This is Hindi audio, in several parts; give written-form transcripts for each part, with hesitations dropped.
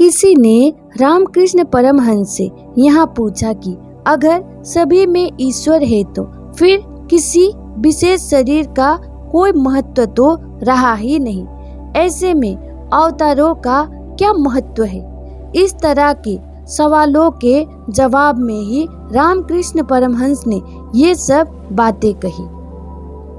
किसी ने रामकृष्ण परमहंस से यहाँ पूछा कि अगर सभी में ईश्वर है तो फिर किसी विशेष शरीर का कोई महत्व तो रहा ही नहीं। ऐसे में अवतारों का क्या महत्व है? इस तरह के सवालों के जवाब में ही रामकृष्ण परमहंस ने ये सब बातें कही।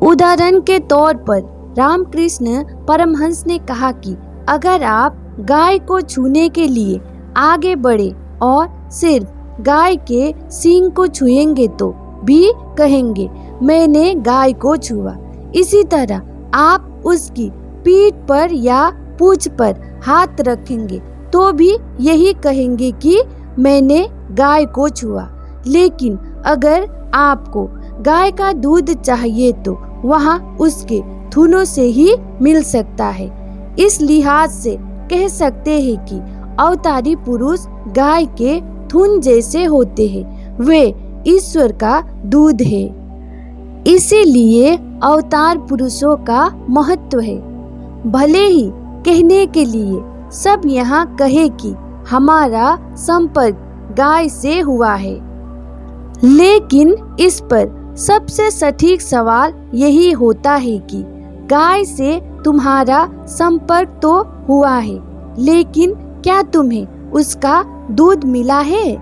उदाहरण के तौर पर रामकृष्ण परमहंस ने कहा कि अगर आप गाय को छूने के लिए आगे बढ़े और सिर्फ गाय के सींग को छुएंगे तो भी कहेंगे मैंने गाय को छुआ। इसी तरह आप उसकी पीठ पर या पूंछ पर हाथ रखेंगे तो भी यही कहेंगे कि मैंने गाय को छुआ। लेकिन अगर आपको गाय का दूध चाहिए तो वहाँ उसके थूनों से ही मिल सकता है। इस लिहाज से कह सकते हैं कि अवतारी पुरुष गाय के थून जैसे होते हैं, वे ईश्वर का दूध है। इसीलिए अवतार पुरुषों का महत्व है। भले ही कहने के लिए सब यहाँ कहे कि हमारा संपर्क गाय से हुआ है, लेकिन इस पर सबसे सटीक सवाल यही होता है कि गाय से तुम्हारा संपर्क तो हुआ है, लेकिन क्या तुम्हें उसका दूध मिला है?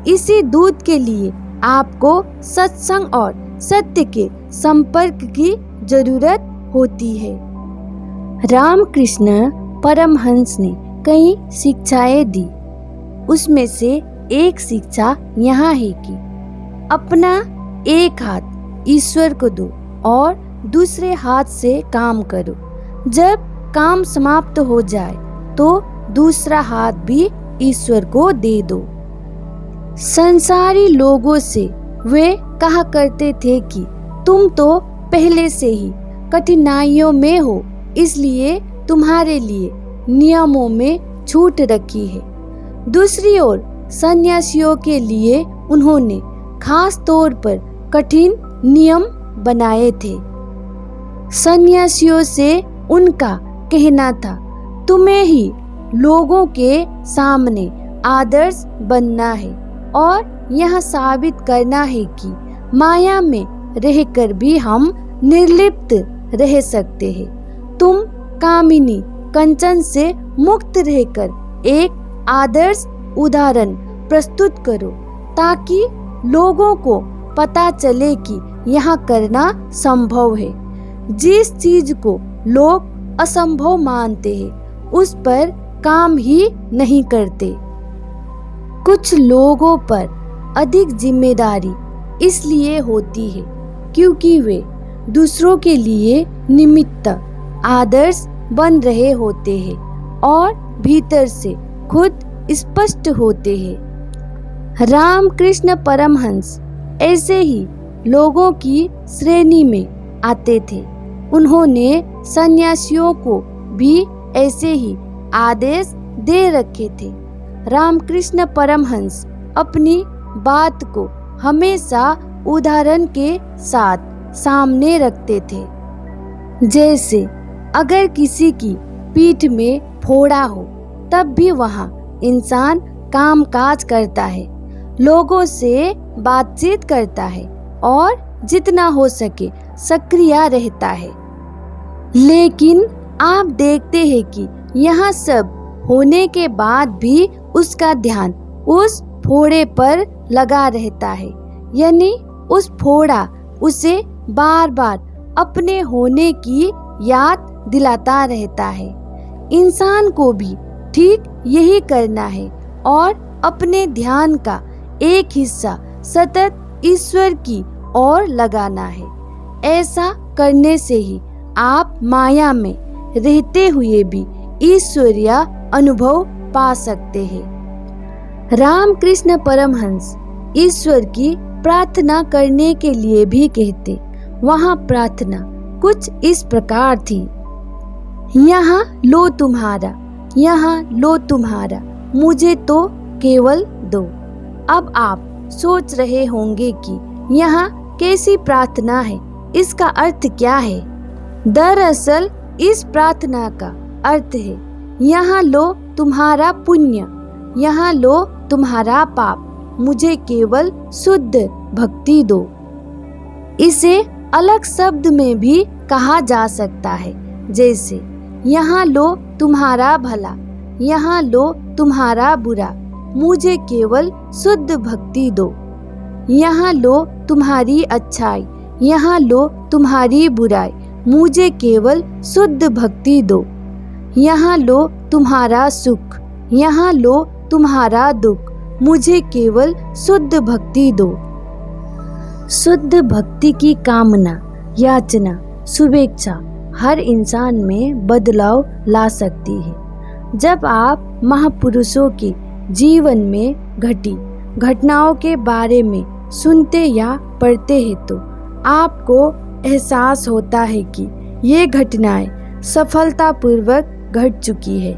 इसी दूध के लिए आपको सत्संग और सत्य के संपर्क की जरूरत होती है। रामकृष्ण परमहंस ने कई शिक्षाएं दी। उसमें से एक शिक्षा यहाँ है कि अपना एक हाथ ईश्वर को दो और दूसरे हाथ से काम करो। जब काम समाप्त हो जाए तो दूसरा हाथ भी ईश्वर को दे दो। संसारी लोगों से वे कहा करते थे कि तुम तो पहले से ही कठिनाइयों में हो, इसलिए तुम्हारे लिए नियमों में छूट रखी है। दूसरी ओर सन्यासियों के लिए उन्होंने खास तौर पर कठिन नियम बनाए थे। सन्यासियों से उनका कहना था, तुम्हें ही लोगों के सामने आदर्श बनना है और यह साबित करना है कि माया में रहकर भी हम निर्लिप्त रह सकते हैं। तुम कामिनी कंचन से मुक्त रहकर एक आदर्श उदाहरण प्रस्तुत करो ताकि लोगों को पता चले कि यह करना संभव है। जिस चीज को लोग असंभव मानते हैं उस पर काम ही नहीं करते। कुछ लोगों पर अधिक जिम्मेदारी इसलिए होती है क्योंकि वे दूसरों के लिए निमित्त आदर्श बन रहे होते हैं और भीतर से खुद स्पष्ट होते हैं। रामकृष्ण परमहंस ऐसे ही लोगों की श्रेणी में आते थे। उन्होंने सन्यासियों को भी ऐसे ही आदेश दे रखे थे। रामकृष्ण परमहंस अपनी बात को हमेशा उदाहरण के साथ सामने रखते थे। जैसे अगर किसी की पीठ में फोड़ा हो तब भी वहाँ इंसान कामकाज करता है, लोगों से बातचीत करता है और जितना हो सके सक्रिय रहता है। लेकिन आप देखते हैं कि यह सब होने के बाद भी उसका ध्यान उस फोड़े पर लगा रहता है, यानी उस फोड़ा उसे बार बार अपने होने की याद दिलाता रहता है। इंसान को भी ठीक यही करना है और अपने ध्यान का एक हिस्सा सतत ईश्वर की ओर लगाना है। ऐसा करने से ही आप माया में रहते हुए भी ईश्वरीय अनुभव पा सकते हैं। रामकृष्ण परमहंस ईश्वर की प्रार्थना करने के लिए भी कहते। वहाँ प्रार्थना कुछ इस प्रकार थी, यहाँ लो तुम्हारा, यहाँ लो तुम्हारा, मुझे तो केवल दो। अब आप सोच रहे होंगे कि यहाँ कैसी प्रार्थना है, इसका अर्थ क्या है? दरअसल इस प्रार्थना का अर्थ है, यहाँ लो तुम्हारा पुण्य, यहाँ लो तुम्हारा पाप, मुझे केवल शुद्ध भक्ति दो। इसे अलग शब्द में भी कहा जा सकता है, जैसे यहाँ लो तुम्हारा भला, यहाँ लो तुम्हारा बुरा, मुझे केवल शुद्ध भक्ति दो। यहाँ लो तुम्हारी अच्छाई, यहाँ लो तुम्हारी बुराई, मुझे केवल शुद्ध भक्ति दो। यहाँ लो तुम्हारा सुख, यहाँ लो तुम्हारा दुख, मुझे केवल शुद्ध भक्ति दो। शुद्ध भक्ति की कामना, याचना, शुभेच्छा हर इंसान में बदलाव ला सकती है। जब आप महापुरुषों के जीवन में घटी घटनाओं के बारे में सुनते या पढ़ते हैं तो आपको एहसास होता है कि ये घटनाएं सफलतापूर्वक घट चुकी है।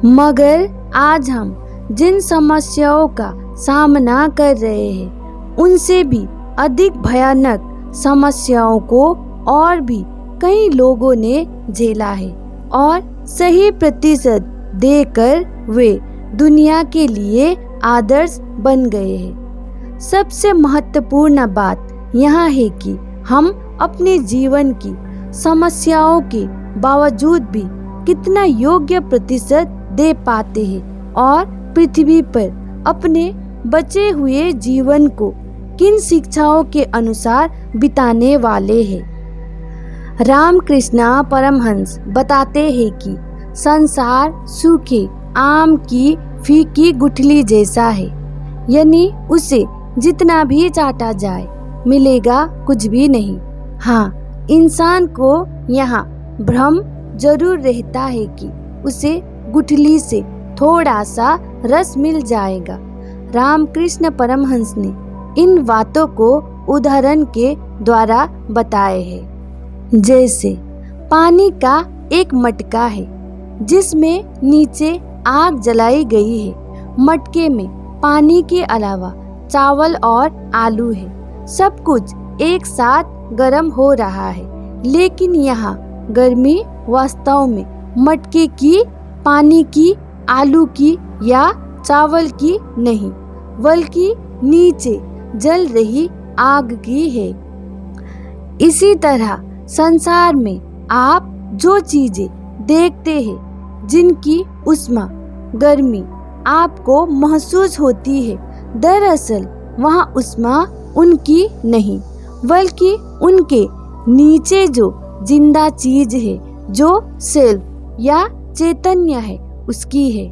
मगर आज हम जिन समस्याओं का सामना कर रहे हैं उनसे भी अधिक भयानक समस्याओं को और भी कई लोगों ने झेला है और सही प्रतिशत देकर वे दुनिया के लिए आदर्श बन गए हैं। सबसे महत्वपूर्ण बात यह है कि हम अपने जीवन की समस्याओं के बावजूद भी कितना योग्य प्रतिशत दे पाते हैं और पृथ्वी पर अपने बचे हुए जीवन को किन शिक्षाओं के अनुसार बिताने वाले हैं। रामकृष्ण परमहंस बताते हैं कि संसार सूखे आम की फीकी गुठली जैसा है, यानी उसे जितना भी चाटा जाए मिलेगा कुछ भी नहीं। हाँ, इंसान को यहाँ भ्रम जरूर रहता है कि उसे गुठली से थोड़ा सा रस मिल जाएगा। रामकृष्ण परमहंस ने इन बातों को उदाहरण के द्वारा बताए हैं। जैसे पानी का एक मटका है जिसमें नीचे आग जलाई गई है। मटके में पानी के अलावा चावल और आलू है। सब कुछ एक साथ गर्म हो रहा है, लेकिन यहाँ गर्मी वास्तव में मटके की, पानी की, आलू की या चावल की नहीं, बल्कि नीचे जल रही आग की है। इसी तरह संसार में आप जो चीजें देखते हैं, जिनकी उष्मा, गर्मी आपको महसूस होती है, दरअसल वहाँ उष्मा उनकी नहीं, बल्कि उनके नीचे जो जिंदा चीज है, जो सेल्फ या चैतन्य है, उसकी है।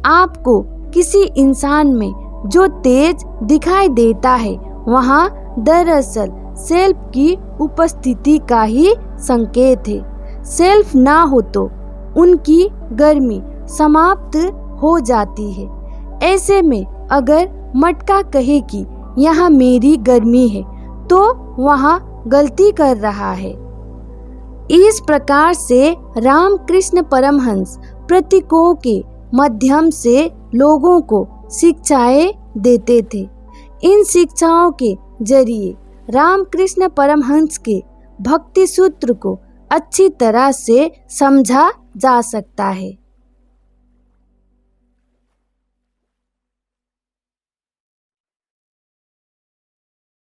आपको किसी इंसान में जो तेज दिखाई देता है, वहाँ दरअसल सेल्फ की उपस्थिति का ही संकेत है। सेल्फ ना हो तो उनकी गर्मी समाप्त हो जाती है। ऐसे में अगर मटका कहे कि यहाँ मेरी गर्मी है, तो वहाँ गलती कर रहा है। इस प्रकार से रामकृष्ण परमहंस प्रतीकों के माध्यम से लोगों को शिक्षाएं देते थे। इन शिक्षाओं के जरिए रामकृष्ण परमहंस के भक्ति सूत्र को अच्छी तरह से समझा जा सकता है।